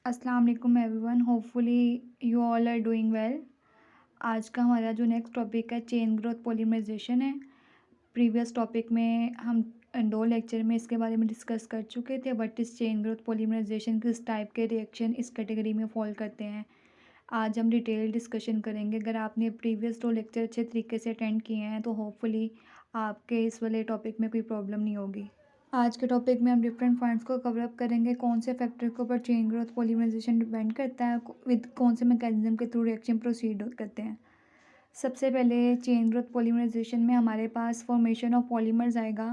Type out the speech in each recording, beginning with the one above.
अस्सलाम वालेकुम everyone, hopefully you all are doing well. आज का हमारा जो नेक्स्ट टॉपिक है चेन ग्रोथ पॉलीमराइजेशन है। प्रीवियस टॉपिक में हम दो लेक्चर में इसके बारे में डिस्कस कर चुके थे। What is chain growth polymerization, किस टाइप के रिएक्शन इस कैटेगरी में फॉल करते हैं। आज हम डिटेल डिस्कशन करेंगे। अगर आपने प्रीवियस दो लेक्चर अच्छे तरीके से अटेंड किए हैं तो होपफुली आपके इस वाले टॉपिक में कोई प्रॉब्लम नहीं होगी। आज के टॉपिक में हम डिफरेंट पॉइंट्स को कवर अप करेंगे। कौन से फैक्टर के ऊपर चेन ग्रोथ पॉलीमराइजेशन डिपेंड करता है, विद कौन से मैकेनिज्म के थ्रू रिएक्शन प्रोसीड करते हैं। सबसे पहले चेन ग्रोथ पॉलीमराइजेशन में हमारे पास फॉर्मेशन ऑफ पॉलीमर्स आएगा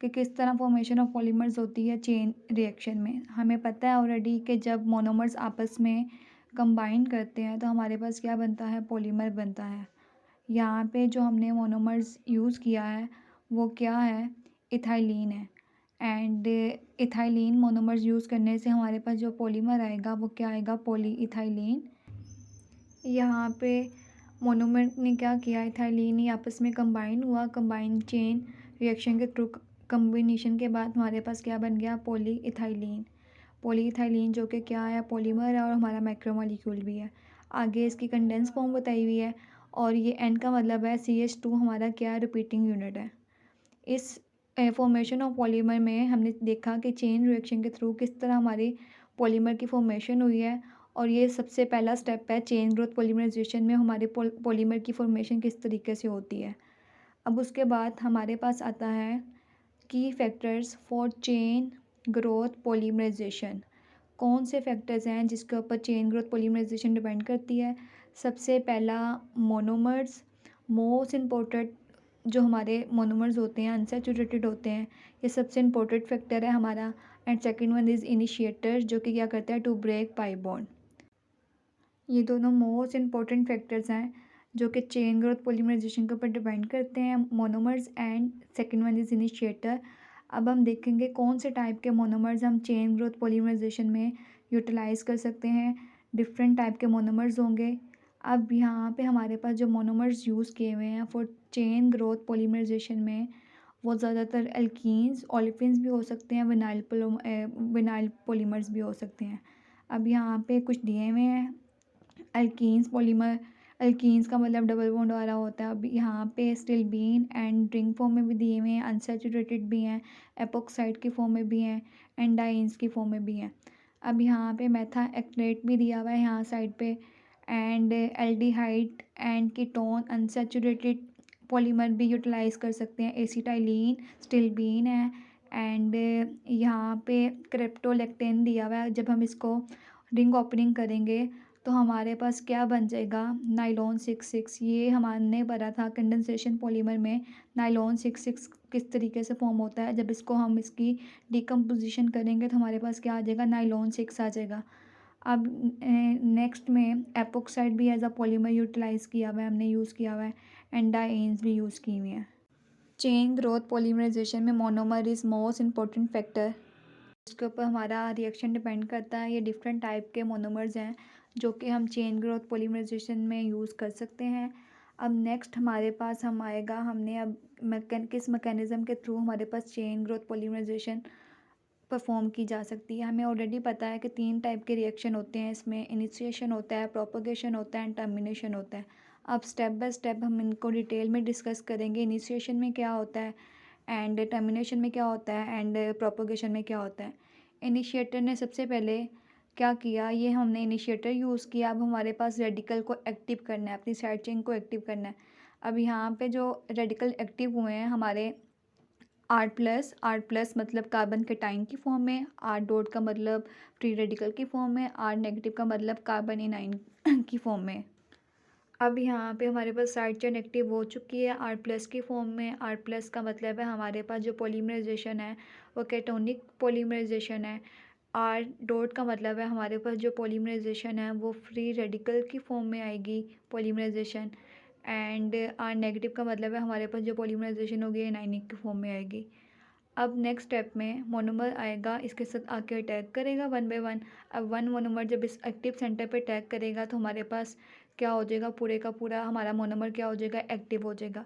कि किस तरह फॉर्मेशन ऑफ पॉलीमर्स होती है चेन रिएक्शन में। हमें पता है ऑलरेडी कि जब मोनोमर्स आपस में कंबाइन करते हैं तो हमारे पास क्या बनता है, पॉलीमर बनता है। यहाँ पे जो हमने मोनोमर्स यूज़ किया है वो क्या है, इथाइलिन है। एंड इथाइलिन मोनोमर्स यूज़ करने से हमारे पास जो पॉलीमर आएगा वो क्या आएगा, पॉली इथाइलिन। यहाँ पे मोनोमर ने क्या किया, इथाइलिन ही आपस में कंबाइन हुआ। कंबाइन चेन रिएक्शन के थ्रू कम्बिनेशन के बाद हमारे पास क्या बन गया, पॉली इथाइलिन। पॉली इथाइलिन जो कि क्या है, पॉलीमर है और हमारा मैक्रोमोलिक्यूल भी है। आगे इसकी कंडेंस फॉर्म बताई हुई है और ये एन का मतलब है CH2 हमारा क्या है, रिपीटिंग यूनिट है। इस फॉर्मेशन ऑफ पॉलीमर में हमने देखा कि चेन रिएक्शन के थ्रू किस तरह हमारी पॉलीमर की फॉर्मेशन हुई है और ये सबसे पहला स्टेप है चेन ग्रोथ पॉलीमराइजेशन में। हमारे पॉलीमर की फॉर्मेशन किस तरीके से होती है। अब उसके बाद हमारे पास आता है की factors for chain growth polymerization. कौन से फैक्टर्स हैं जिसके ऊपर चेन ग्रोथ पॉलीमराइजेशन डिपेंड करती है। सबसे पहला मोनोमर्स, मोस्ट इम्पोर्टेंट जो हमारे मोनोमर्स होते हैं अनसैचुरेटेड होते हैं, ये सबसे इम्पोर्टेंट फैक्टर है हमारा। And second one is initiator जो कि क्या करता है, टू ब्रेक पाई बॉन्ड। ये दोनों मोस्ट इम्पोर्टेंट फैक्टर्स हैं जो कि चेन ग्रोथ पॉलीमराइजेशन के ऊपर डिपेंड करते हैं, monomers and second one is initiator. अब हम देखेंगे कौन से टाइप के मोनोमर्स हम चेन ग्रोथ पॉलीमराइजेशन में यूटिलाइज़ कर सकते हैं। डिफरेंट टाइप के मोनोमर्स होंगे। अब यहाँ पे हमारे पास जो मोनोमर्स यूज़ किए हुए हैं फॉर चेन ग्रोथ पॉलीमराइजेशन में वो ज़्यादातर एल्कीन्स, ओलेफिन्स भी हो सकते हैं, विनाइल पॉलीमर्स भी हो सकते हैं। अब यहाँ पे कुछ दिए हुए हैं अल्कीन्स पॉलीमर। अल्कीन्स का मतलब डबल बॉन्ड वाला होता है। अब यहाँ पे स्टिल बीन एंड ड्रिंक फॉर्म में भी दिए हुए हैं, अनसैचुरेटेड भी हैं, एपोक्साइड की फॉर्म में भी हैं एंड डाइन्स की फॉर्म में भी हैं। अब यहाँ पे मेथा एक्रेट भी दिया हुआ है यहाँ साइड पे, and aldehyde and ketone unsaturated polymer भी यूटिलाइज़ कर सकते हैं। एसिटाइलिन, स्टिल बीन है एंड यहाँ पे क्रिप्टोलेक्टेन दिया हुआ है। जब हम इसको रिंग ओपनिंग करेंगे तो हमारे पास क्या बन जाएगा, नाइलॉन 66। ये हमने पढ़ा था कंडेंसेशन पॉलीमर में नाइलॉन 66 किस तरीके से फॉर्म होता है। जब इसको हम इसकी डिकम्पोजिशन करेंगे तो हमारे पास क्या आ जाएगा, नाइलॉन 6 आ जाएगा। अब नेक्स्ट में एपोक्साइड भी एज अ पॉलीमर यूटिलाइज़ किया हुआ है, हमने यूज़ किया हुआ है एंड डाइन्स भी यूज़ की हुई हैं। चेन ग्रोथ पॉलीमराइजेशन में monomer is most important factor इसके ऊपर हमारा रिएक्शन डिपेंड करता है। ये डिफरेंट टाइप के मोनोमर्स हैं जो कि हम चेन ग्रोथ पॉलीमराइजेशन में यूज़ कर सकते हैं। अब नेक्स्ट हमारे पास हम आएगा, हमने अब किस मैकेनिज़्म के थ्रू हमारे पास चेन ग्रोथ पॉलीमराइजेशन परफॉर्म की जा सकती है। हमें ऑलरेडी पता है कि 3 टाइप के रिएक्शन होते हैं इसमें, इनिशिएशन होता है, प्रोपगेशन होता है एंड टर्मिनेशन होता है। अब स्टेप बाय स्टेप हम इनको डिटेल में डिस्कस करेंगे। इनिशिएशन में क्या होता है एंड टर्मिनेशन में क्या होता है एंड प्रोपगेशन में क्या होता है। इनिशिएटर ने सबसे पहले क्या किया, ये हमने इनिशिएटर यूज़ किया। अब हमारे पास रेडिकल को एक्टिव करना है, अपनी साइड चेन को एक्टिव करना है। अब यहाँ पे जो रेडिकल एक्टिव हुए हैं हमारे आर प्लस मतलब कार्बन कैटाइन की फॉर्म में, आर डॉट का मतलब फ्री रेडिकल की फॉर्म में, आर नेगेटिव का मतलब कार्बन एनाइन की फॉर्म में। अब यहाँ पे हमारे पास साइड चेन एक्टिव हो चुकी है आर प्लस की फॉर्म में। आर प्लस का मतलब है हमारे पास जो पॉलीमराइजेशन है वो केटोनिक पॉलीमराइजेशन है। आर डॉट का मतलब है हमारे पास जो पॉलीमराइजेशन है वो फ्री रेडिकल की फॉर्म में आएगी पॉलीमराइजेशन। एंड आर नेगेटिव का मतलब है हमारे पास जो पॉलीमराइजेशन होगी एनायनिक की फॉर्म में आएगी। अब नेक्स्ट स्टेप में मोनोमर आएगा, इसके साथ आके अटैक करेगा वन बाय वन। अब वन मोनोमर जब इस एक्टिव सेंटर पे अटैक करेगा तो हमारे पास क्या हो जाएगा, पूरे का पूरा हमारा मोनोमर क्या हो जाएगा, एक्टिव हो जाएगा।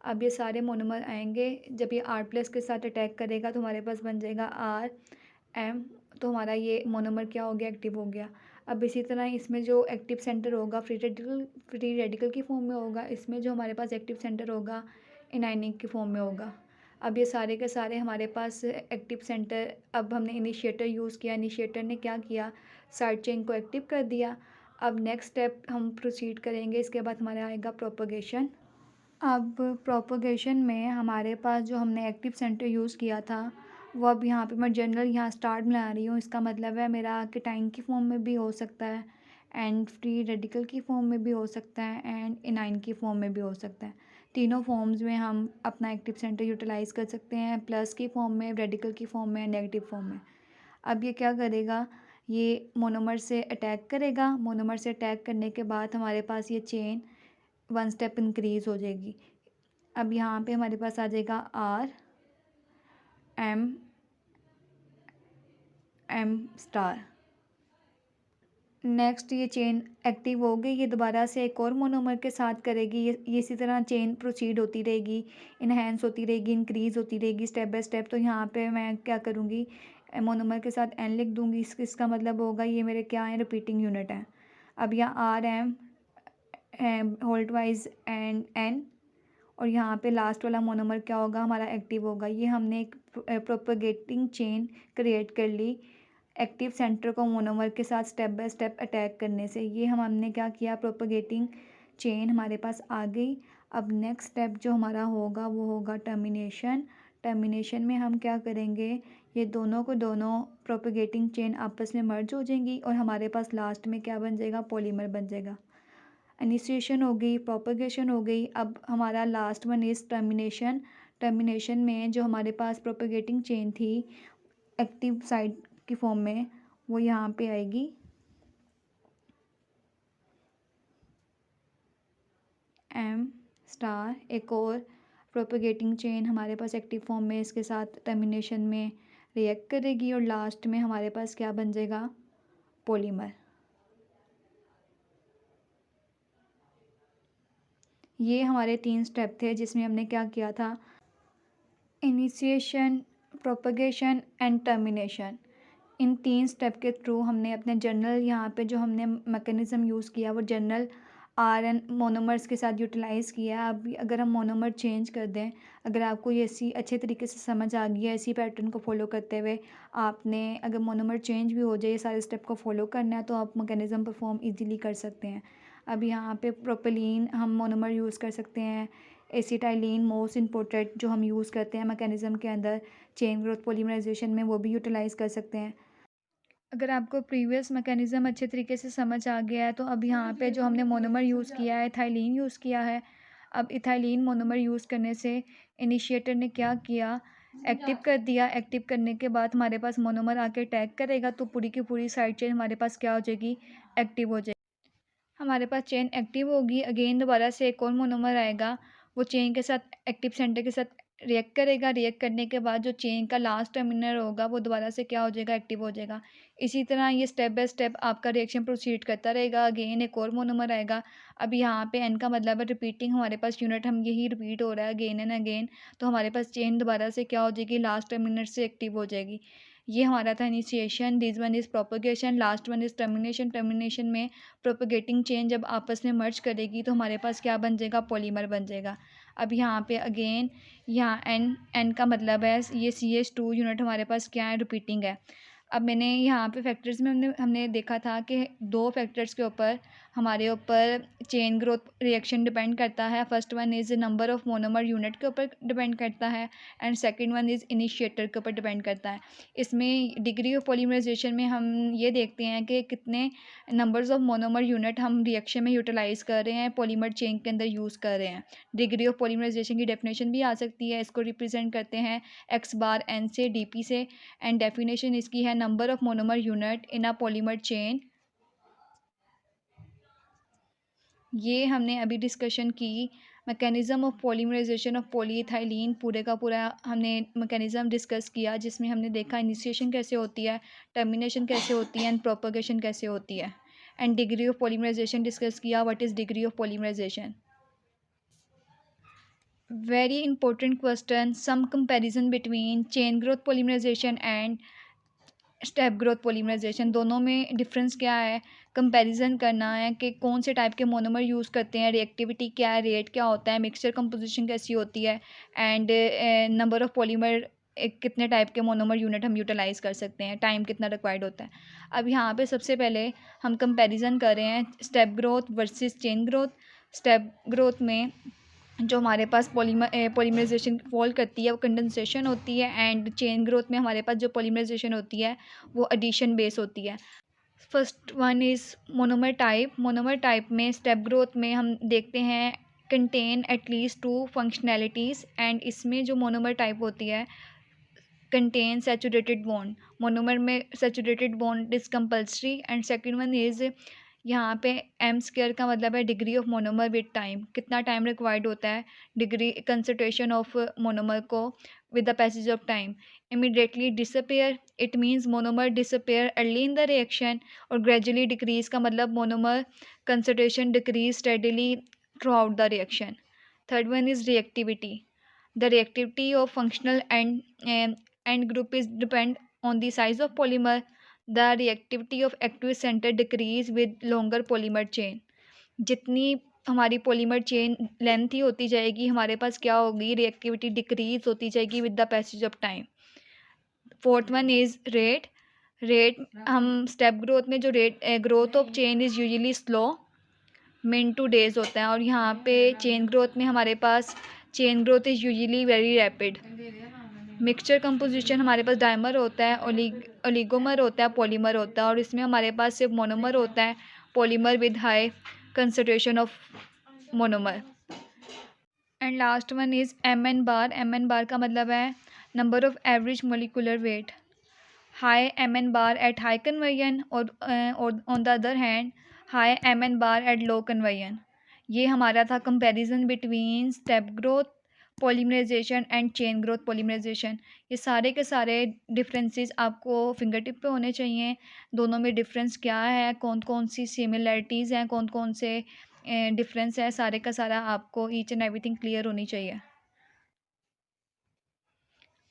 अब ये सारे मोनोमर आएंगे, जब ये आर प्लस के साथ अटैक करेगा तो हमारे पास बन जाएगा आर एम तो हमारा ये मोनोमर क्या हो गया, एक्टिव हो गया। अब इसी तरह इसमें जो एक्टिव सेंटर होगा फ्री रेडिकल की फॉर्म में होगा, इसमें जो हमारे पास एक्टिव सेंटर होगा एनायनिक की फॉर्म में होगा। अब ये सारे के सारे हमारे पास एक्टिव सेंटर, अब हमने इनिशिएटर यूज़ किया, इनिशिएटर ने क्या किया, साइड चेन को एक्टिव कर दिया। अब नेक्स्ट स्टेप हम प्रोसीड करेंगे, इसके बाद हमारा आएगा प्रोपगेशन। अब प्रोपगेशन में हमारे पास जो हमने एक्टिव सेंटर यूज़ किया था वो अब यहाँ पे मैं जनरल यहाँ स्टार में ला रही हूँ। इसका मतलब है मेरा केटाइन की फॉर्म में भी हो सकता है एंड फ्री रेडिकल की फॉर्म में भी हो सकता है एंड एनाइन की फॉर्म में भी हो सकता है। तीनों फॉर्म्स में हम अपना एक्टिव सेंटर यूटिलाइज़ कर सकते हैं, प्लस की फॉर्म में, रेडिकल की फॉर्म में, नेगेटिव फॉर्म में। अब ये क्या करेगा, ये मोनोमर से अटैक करेगा। मोनोमर से अटैक करने के बाद हमारे पास ये चेन वन स्टेप इंक्रीज़ हो जाएगी। अब यहाँ पे हमारे पास आ जाएगा R M M star. Next ये चेन एक्टिव हो गई, ये दोबारा से एक और मोनोमर के साथ करेगी। ये इसी तरह चेन प्रोसीड होती रहेगी, इन्हेंस होती रहेगी, इंक्रीज़ होती रहेगी स्टेप बाय स्टेप। तो यहाँ पे मैं क्या करूँगी, मोनोमर के साथ एन लिख दूँगी। इसका मतलब होगा ये मेरे क्या है, रिपीटिंग यूनिट है। अब यहाँ आर एम होल्ड वाइज एंड एन, और यहाँ पे लास्ट वाला मोनोमर क्या होगा, हमारा एक्टिव होगा। ये हमने एक प्रोपगेटिंग चेन क्रिएट कर ली एक्टिव सेंटर को मोनोमर के साथ स्टेप बाय स्टेप अटैक करने से। ये हमने क्या किया, प्रोपगेटिंग चेन हमारे पास आ गई। अब नेक्स्ट स्टेप जो हमारा होगा वो होगा टर्मिनेशन। टर्मिनेशन में हम क्या करेंगे, ये दोनों को दोनों प्रोपगेटिंग चेन आपस में मर्ज हो जाएंगी और हमारे पास लास्ट में क्या बन जाएगा, पॉलीमर बन जाएगा। इनिशिएशन हो गई, प्रोपगेशन हो गई। अब हमारा last one is termination. Termination में जो हमारे पास प्रोपगेटिंग चेन थी एक्टिव साइड की फॉर्म में, वो यहाँ पे आएगी एम स्टार। एक और प्रोपगेटिंग चेन हमारे पास एक्टिव फॉर्म में इसके साथ टर्मिनेशन में रिएक्ट करेगी और लास्ट में हमारे पास क्या बन जाएगा, पॉलीमर। ये हमारे 3 स्टेप थे जिसमें हमने क्या किया था, initiation, propagation and termination. In 3 step के थ्रू हमने अपने जर्नल यहाँ पे जो हमने मैकेनिज़्म यूज़ किया वो जर्नल आर एन मोनोमर्स के साथ यूटिलाइज़ किया। अब अगर हम मोनोमर चेंज कर दें, अगर आपको ये ऐसी अच्छे तरीके से समझ आ गई है, इसी पैटर्न को फॉलो करते हुए आपने अगर मोनोमर चेंज भी हो जाए, ये सारे स्टेप को फॉलो करना है, तो आप मैकेनिज़्म परफॉर्म इजीली कर सकते हैं। अब यहाँ पे प्रोपेलीन हम मोनोमर यूज़ कर सकते हैं, एसिटाइलिन मोस्ट इम्पोर्टेंट जो हम यूज़ करते हैं मैकेनिज़्म के अंदर चेन ग्रोथ पॉलीमराइजेशन में, वो भी यूटिलाइज़ कर सकते हैं। अगर आपको प्रीवियस मैकेनिज़्म अच्छे तरीके से समझ आ गया है तो अब यहाँ पे जो हमने मोनोमर यूज़ किया है, इथाइलिन यूज़ किया है। अब इथाइलिन मोनोमर यूज़ करने से इनिशिएटर ने क्या किया, एक्टिव कर दिया। एक्टिव करने के बाद हमारे पास मोनोमर आके अटैक करेगा तो पूरी की पूरी साइड चेन हमारे पास क्या हो जाएगी, एक्टिव हो जाएगी। हमारे पास चेन एक्टिव होगी, अगेन दोबारा से एक और मोनोमर आएगा, वो चेन के साथ एक्टिव सेंटर के साथ रिएक्ट करेगा। रिएक्ट करने के बाद जो चेन का लास्ट टर्मिनल होगा वो दोबारा से क्या हो जाएगा, एक्टिव हो जाएगा। इसी तरह ये स्टेप बाय स्टेप आपका रिएक्शन प्रोसीड करता रहेगा। अगेन एक और मोनोमर आएगा। अब यहाँ पे एन का मतलब है रिपीटिंग, हमारे पास यूनिट हम यही रिपीट हो रहा है अगेन एंड अगेन, तो हमारे पास चेन दोबारा से क्या हो जाएगी, लास्ट टर्मिनल से एक्टिव हो जाएगी। ये हमारा था initiation, this one is propagation, last one is termination. Termination में प्रोपगेटिंग चेन जब आपस में मर्ज करेगी तो हमारे पास क्या बन जाएगा, पॉलीमर बन जाएगा। अब यहाँ पे अगेन यहाँ एन एन का मतलब है ये CH2 यूनिट हमारे पास क्या है, रिपीटिंग है। अब मैंने यहाँ पे फैक्टर्स में हमने देखा था कि 2 फैक्टर्स के ऊपर हमारे ऊपर चेन ग्रोथ रिएक्शन डिपेंड करता है। First one is number of monomer unit के ऊपर डिपेंड करता है and second one is initiator के ऊपर डिपेंड करता है। इसमें डिग्री ऑफ पॉलीमराइजेशन में हम ये देखते हैं कि कितने नंबर्स ऑफ मोनोमर यूनिट हम रिएक्शन में यूटिलाइज़ कर रहे हैं, पॉलीमर चेन के अंदर यूज़ कर रहे हैं। डिग्री ऑफ पॉलीमराइजेशन की डेफिनेशन भी आ सकती है, इसको रिप्रेजेंट करते हैं x बार n से dp से, एंड डेफिनेशन इसकी है number of monomer unit in a polymer chain. ये हमने अभी डिस्कशन की mechanism of polymerization of polyethylene, पूरे का पूरा हमने मैकेनिज़्म डिस्कस किया जिसमें हमने देखा इनिशिएशन कैसे होती है, टर्मिनेशन कैसे होती है एंड प्रोपगेशन कैसे होती है, and degree of polymerization discuss किया, what is degree of polymerization. Very important question. Some comparison between chain growth polymerization and step growth polymerization, दोनों में डिफरेंस क्या है, कंपैरिजन करना है कि कौन से टाइप के मोनोमर यूज़ करते हैं, रिएक्टिविटी क्या है, रेट क्या होता है, मिक्सचर कंपोजिशन कैसी होती है, एंड नंबर ऑफ़ पॉलीमर, कितने टाइप के मोनोमर यूनिट हम यूटिलाइज़ कर सकते हैं, टाइम कितना रिक्वायर्ड होता है। अब यहाँ पे सबसे पहले हम कंपैरिजन कर रहे हैं step growth versus chain growth. Step growth में जो हमारे पास पॉलीमराइजेशन फॉल करती है वो कंडेंसेशन होती है, एंड चेन ग्रोथ में हमारे पास जो पॉलीमराइजेशन होती है वो एडिशन बेस होती है। First one is monomer type. Monomer type में स्टेप ग्रोथ में हम देखते हैं कंटेन एटलीस्ट 2 फंक्शनैलिटीज़, एंड इसमें जो मोनोमर टाइप होती है कंटेन सैचुरेटेड बॉन्ड। मोनोमर में saturated bond is compulsory. And second one is, यहाँ पे एम स्क्वायर का मतलब है degree of monomer with time, कितना टाइम रिक्वायर्ड होता है डिग्री कंसंट्रेशन ऑफ मोनोमर को with the passage of time. Immediately disappear, it means monomer disappear early in the reaction, और ग्रेजुअली डिक्रीज का मतलब monomer concentration decrease steadily through out the reaction. Third one is reactivity. The reactivity of functional end group is depend on the size of polymer. The reactivity of active center decrease with longer polymer chain. जितनी हमारी polymer chain lengthy होती जाएगी हमारे पास क्या होगी, reactivity decrease होती जाएगी with the passage of time. Fourth one is rate. Rate हम स्टेप ग्रोथ में जो rate growth of chain is usually slow, min to days होता है, और यहाँ पे चेन ग्रोथ में हमारे पास chain growth is usually very rapid. Mixture composition हमारे पास डायमर होता है, ओलिगोमर होता है, पॉलीमर होता है, और इसमें हमारे पास सिर्फ मोनोमर होता है, polymer with high concentration of monomer. And last one is M N bar. M N bar का मतलब है number of average molecular weight. High M N bar at high conversion, और on the other hand high M N bar at low conversion. ये हमारा था comparison between step growth polymerization and chain growth polymerization. ये सारे के सारे differences आपको finger tip पे होने चाहिए। दोनों में डिफरेंस क्या है, कौन कौन सी सिमिलरिटीज़ हैं, कौन कौन से डिफरेंस है, सारे का सारा आपको ईच एंड एवरीथिंग क्लियर होनी चाहिए।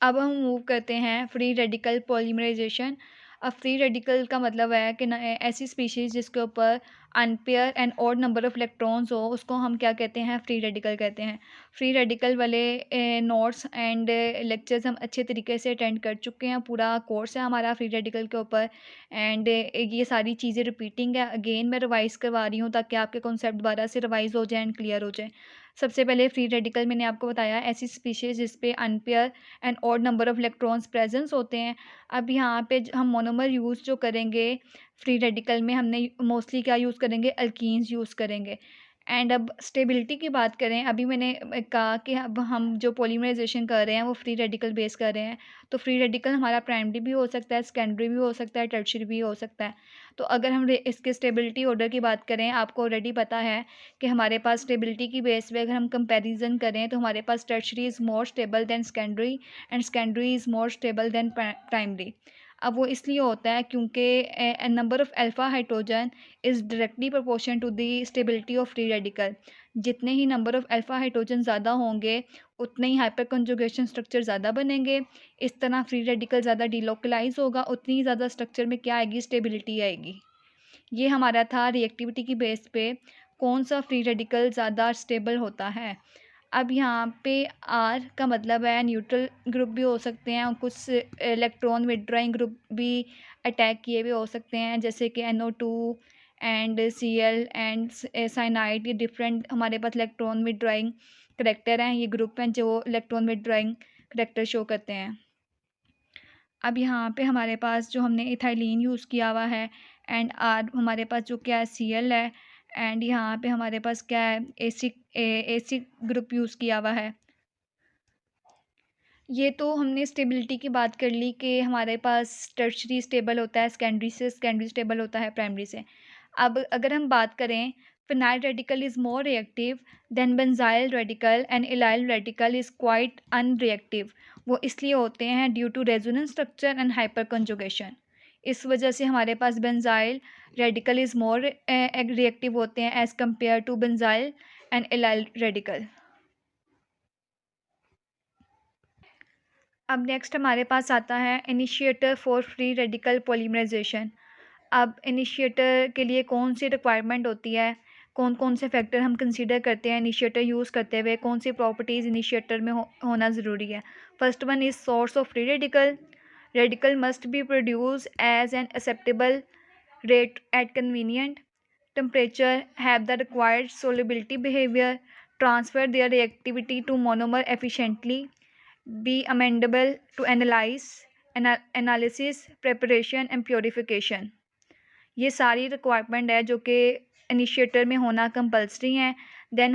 अब हम मूव करते हैं फ्री रेडिकल पॉलीमराइजेशन। अब फ्री रेडिकल का मतलब है कि ऐसी स्पीशीज़ जिसके ऊपर unpair and odd number of electrons हो उसको हम क्या कहते हैं, फ्री रेडिकल कहते हैं। फ्री रेडिकल वाले नोट्स एंड लेक्चर्स हम अच्छे तरीके से अटेंड कर चुके हैं, पूरा कोर्स है हमारा फ्री रेडिकल के ऊपर, एंड ये सारी चीज़ें रिपीटिंग है। अगेन मैं रिवाइज़ करवा रही हूँ ताकि आपके कॉन्सेप्ट दोबारा से रिवाइज़ हो जाए एंड क्लियर हो जाए। सबसे पहले फ्री रेडिकल मैंने आपको बताया ऐसी स्पीशीज़ जिस पे unpair and odd number of electrons presence होते हैं। अब यहाँ पे हम मोनोमर यूज़ जो करेंगे फ्री रेडिकल में, हमने मोस्टली क्या यूज़ करेंगे, अल्कीन्स यूज़ करेंगे। एंड अब स्टेबिलिटी की बात करें, अभी मैंने कहा कि अब हम जो पॉलीमराइजेशन कर रहे हैं वो फ्री रेडिकल बेस कर रहे हैं, तो फ्री रेडिकल हमारा प्राइमरी भी हो सकता है, सेकेंडरी भी हो सकता है, टर्शियरी भी हो सकता है। तो अगर हम इसके स्टेबिलिटी ऑर्डर की बात करें, आपको ऑलरेडी पता है कि हमारे पास स्टेबिलिटी की बेस पे अगर हम कंपैरिजन करें तो हमारे पास tertiary is more stable than secondary, and secondary is more stable than primary. अब वो इसलिए होता है क्योंकि number of alpha hydrogen is directly proportion to the stability of free radical. जितने ही नंबर ऑफ़ अल्फ़ा हाइड्रोजन ज़्यादा होंगे उतने ही हाइपर कंजुगेशन स्ट्रक्चर ज़्यादा बनेंगे। इस तरह फ्री रेडिकल ज़्यादा डिलोकलाइज होगा, उतनी ही ज़्यादा स्ट्रक्चर में क्या आएगी, स्टेबिलिटी आएगी। ये हमारा था रिएक्टिविटी की बेस पे कौन सा फ्री रेडिकल ज़्यादा स्टेबल होता है। अब यहाँ पे आर का मतलब है न्यूट्रल ग्रुप भी हो सकते हैं, और कुछ इलेक्ट्रॉन विड्रॉइंग ग्रुप भी अटैक किए हुए हो सकते हैं, जैसे कि NO2 and Cl and cyanide. ये डिफरेंट हमारे पास इलेक्ट्रॉन विड्रॉइंग करेक्टर हैं, ये ग्रुप हैं जो इलेक्ट्रॉन विड्रॉइंग करेक्टर शो करते हैं। अब यहाँ पे हमारे पास जो हमने इथाइलिन यूज़ किया हुआ है, एंड आर हमारे पास जो क्या है Cl है, एंड यहाँ पे हमारे पास क्या है एसिड ग्रुप यूज़ किया हुआ है। ये तो हमने स्टेबिलिटी की बात कर ली कि हमारे पास टर्शरी स्टेबल होता है सेकेंडरी से, सेकेंडरी स्टेबल होता है प्राइमरी से। अब अगर हम बात करें phenyl radical is more reactive than benzyl radical, and allyl radical is quite unreactive. वो इसलिए होते हैं due to resonance structure and hyperconjugation. इस वजह से हमारे पास benzyl radical is more reactive होते हैं as compare to benzyl and allyl radical. अब नेक्स्ट हमारे पास आता है initiator for free radical polymerization. अब इनिशिएटर के लिए कौन सी रिक्वायरमेंट होती है, कौन कौन से फैक्टर हम कंसीडर करते हैं इनिशिएटर यूज़ करते हुए, कौन सी प्रॉपर्टीज़ इनिशिएटर में होना ज़रूरी है। First one is source of free radical. Radical must be produce as an acceptable rate at convenient temperature, have the required solubility behavior, transfer their reactivity to monomer efficiently, be amendable to analysis, preparation and purification। ये सारी requirement है जो कि initiator में होना compulsory हैं। Then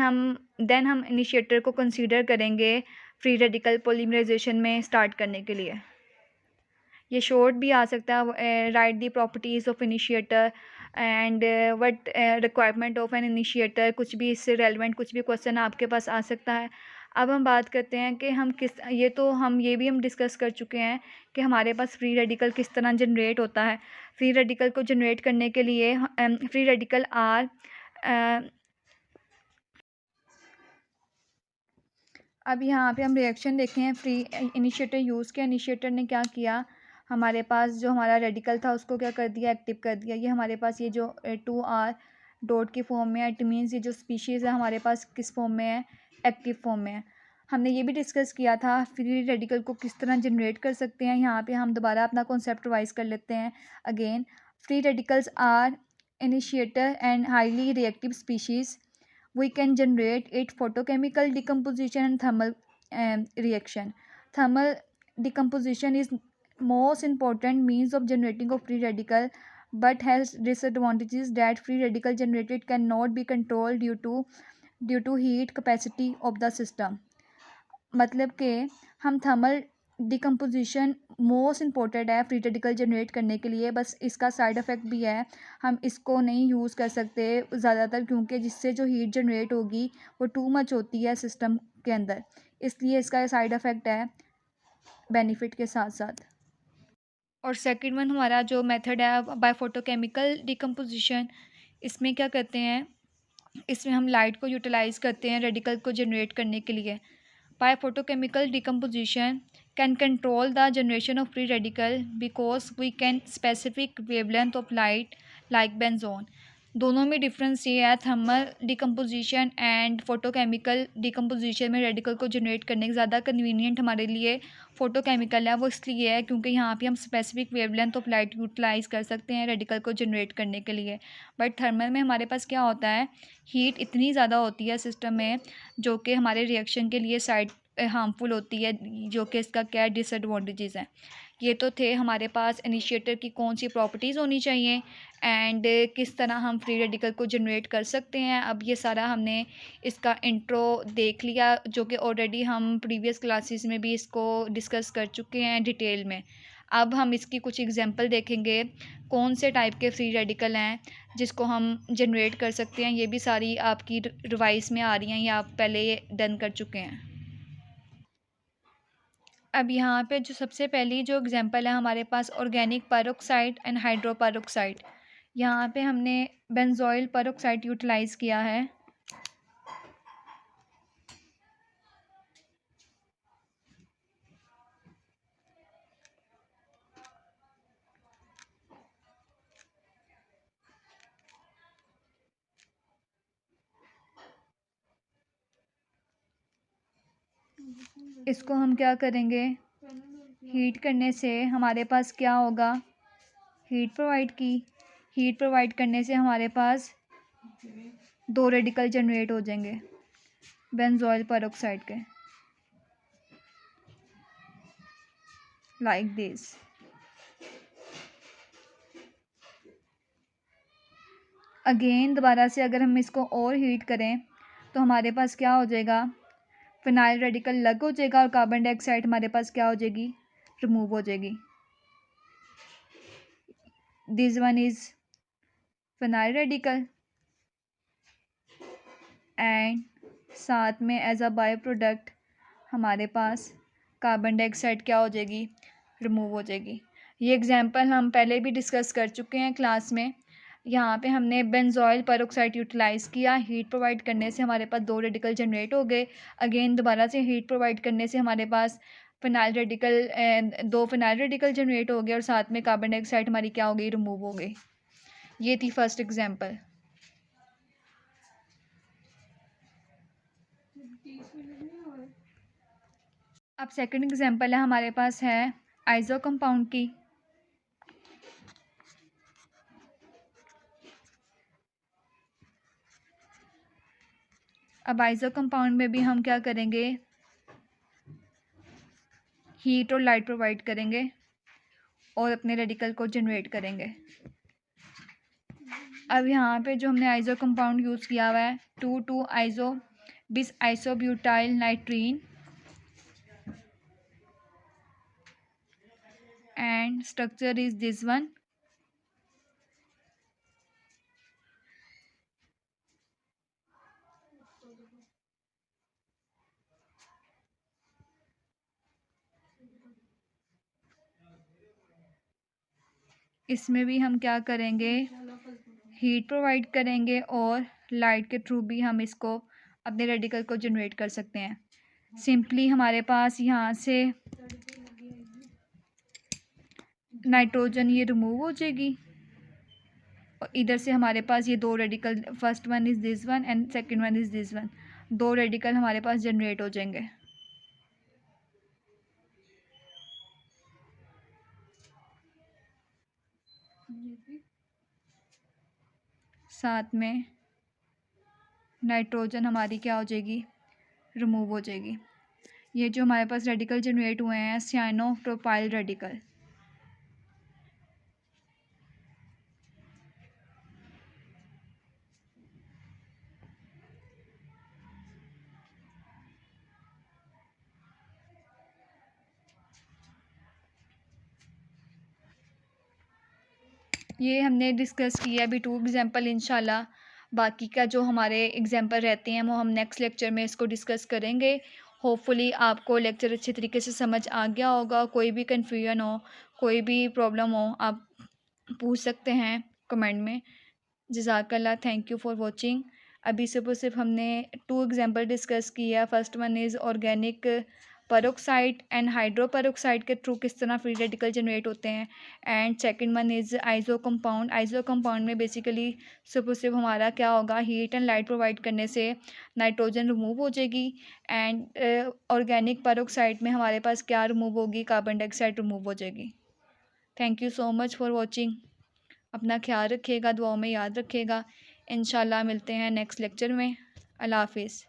हम initiator को कंसीडर करेंगे फ्री रेडिकल पॉलीमराइजेशन में स्टार्ट करने के लिए। ये शॉर्ट भी आ सकता है, right the properties of initiator and what requirement of N initiator, कुछ भी इससे रेलेवेंट कुछ भी क्वेश्चन आपके पास आ सकता है। अब हम बात करते हैं कि हम ये भी हम डिस्कस कर चुके हैं कि हमारे पास फ्री रेडिकल किस तरह जनरेट होता है। फ्री रेडिकल को जनरेट करने के लिए फ्री रेडिकल आर अब यहाँ पे हम रिएक्शन देखे हैं, फ्री इनिशिएटर यूज़ किया, इनिशिएटर ने क्या किया, हमारे पास जो हमारा रेडिकल था उसको क्या कर दिया, एक्टिव कर दिया। ये हमारे पास ये जो 2R डॉट की फॉर्म में है, इट मीन्स ये जो स्पीशीज़ है हमारे पास किस फॉर्म में है, एक्टिव फॉर्म में है। हमने ये भी डिस्कस किया था फ्री रेडिकल को किस तरह जनरेट कर सकते हैं। यहाँ पे हम दोबारा अपना कॉन्सेप्ट रिवाइज कर लेते हैं again. Free radicals are initiator and highly reactive species. We can generate it photochemical decomposition and thermal reaction. Thermal decomposition is most important means of generating of free radical, but has disadvantages that free radical generated cannot be controlled due to heat capacity of the system। मतलब कि हम thermal decomposition most important है free radical generate करने के लिए, बस इसका side effect भी है, हम इसको नहीं यूज़ कर सकते ज़्यादातर क्योंकि जिससे जो हीट जनरेट होगी वो टू मच होती है सिस्टम के अंदर, इसलिए इसका साइड इफ़ेक्ट है बेनिफिट के साथ साथ। और सेकंड वन हमारा जो मेथड है बाय फोटोकेमिकल डिकम्पोजिशन, इसमें क्या करते हैं, इसमें हम लाइट को यूटिलाइज़ करते हैं रेडिकल को जनरेट करने के लिए। By photochemical decomposition can control the generation of free radical because we can specific wavelength of light like benzone। दोनों में डिफरेंस ये है, thermal decomposition and photochemical decomposition में रेडिकल को जनरेट करने के ज़्यादा कन्वीनियंट हमारे लिए फोटोकेमिकल है। वो इसलिए है क्योंकि यहाँ पे हम specific wavelength of light utilize कर सकते हैं रेडिकल को जनरेट करने के लिए। बट थर्मल में हमारे पास क्या होता है, हीट इतनी ज़्यादा होती है सिस्टम में जो कि हमारे रिएक्शन के लिए साइड हार्मफुल होती है, जो कि इसका क्या डिसएडवांटेजेस हैं। ये तो थे हमारे पास इनिशिएटर की कौन सी प्रॉपर्टीज़ होनी चाहिए एंड किस तरह हम फ्री रेडिकल को जनरेट कर सकते हैं। अब ये सारा हमने इसका इंट्रो देख लिया जो कि ऑलरेडी हम प्रीवियस क्लासेस में भी इसको डिस्कस कर चुके हैं डिटेल में। अब हम इसकी कुछ एग्जांपल देखेंगे, कौन से टाइप के फ्री रेडिकल हैं जिसको हम जनरेट कर सकते हैं। ये भी सारी आपकी रिवाइज में आ रही हैं या आप पहले डन कर चुके हैं। अब यहाँ पे जो सबसे पहली जो एग्जांपल है हमारे पास ऑर्गेनिक पेरोक्साइड एंड हाइड्रोपेरोक्साइड। यहाँ पे हमने बेंजोइल पेरोक्साइड यूटिलाइज़ किया है। इसको हम क्या करेंगे, हीट करने से हमारे पास क्या होगा, हीट प्रोवाइड करने से हमारे पास दो रेडिकल जनरेट हो जाएंगे बेंजोइल पेरोक्साइड के, लाइक दिस। अगेन दोबारा से अगर हम इसको और हीट करें तो हमारे पास क्या हो जाएगा, फिनाइल रेडिकल अलग हो जाएगा और कार्बन डाइऑक्साइड हमारे पास क्या हो जाएगी, रिमूव हो जाएगी। This one is phenyl radical and साथ में एज अ बाय प्रोडक्ट हमारे पास कार्बन डाइऑक्साइड क्या हो जाएगी, रिमूव हो जाएगी। ये एग्जांपल हम पहले भी डिस्कस कर चुके हैं क्लास में। यहाँ पे हमने बेंजोइल पेरोक्साइड यूटिलाइज़ किया, हीट प्रोवाइड करने से हमारे पास दो रेडिकल जनरेट हो गए। अगेन दोबारा से हीट प्रोवाइड करने से हमारे पास phenyl radical 2 phenyl radical generate हो गए और साथ में कार्बन डाइऑक्साइड हमारी क्या हो गई, रिमूव हो गई। ये थी फर्स्ट एग्जांपल। अब सेकंड एग्जांपल है हमारे पास है आइसो कंपाउंड की। अब आइसो कंपाउंड में भी हम क्या करेंगे, हीट और लाइट प्रोवाइड करेंगे और अपने रेडिकल को जनरेट करेंगे। अब यहाँ पे जो हमने आइसो कंपाउंड यूज़ किया हुआ है 2,2 आइसो बिस isobutyl नाइट्रीन and structure is this one। इसमें भी हम क्या करेंगे, हीट प्रोवाइड करेंगे और लाइट के थ्रू भी हम इसको अपने रेडिकल को जनरेट कर सकते हैं। सिंपली हमारे पास यहाँ से नाइट्रोजन ये रिमूव हो जाएगी और इधर से हमारे पास ये 2 radical, first one is this one and second one is this one, 2 radical हमारे पास जनरेट हो जाएंगे। साथ में नाइट्रोजन हमारी क्या हो जाएगी, रिमूव हो जाएगी। ये जो हमारे पास रेडिकल जनरेट हुए हैं साइनो प्रोपाइल रेडिकल। ये हमने डिस्कस किया अभी 2 एग्जांपल। इंशाल्लाह बाकी का जो हमारे एग्जांपल रहते हैं वो हम नेक्स्ट लेक्चर में इसको डिस्कस करेंगे। होपफुली आपको लेक्चर अच्छे तरीके से समझ आ गया होगा। कोई भी कन्फ्यूजन हो, कोई भी प्रॉब्लम हो, आप पूछ सकते हैं कमेंट में। जज़ाकल्लाह, थैंक यू फॉर वॉचिंग। अभी सिर्फ हमने 2 एग्जांपल डिस्कस किया। First one is organic peroxide and hydro peroxide के थ्रू किस तरह फ्री रेडिकल जनरेट होते हैं, and second one is iso compound. Iso compound में बेसिकली सिर्फ हमारा क्या होगा, हीट एंड लाइट प्रोवाइड करने से नाइट्रोजन रिमूव हो जाएगी एंड ऑर्गेनिक पेरोक्साइड में हमारे पास क्या रिमूव होगी, कार्बन डाइऑक्साइड रिमूव हो जाएगी। Thank you so much for watching. अपना ख्याल रखिएगा, दुआओं में याद रखिएगा। इंशाल्लाह मिलते हैं नेक्स्ट लेक्चर में। अल्लाह हाफिज़।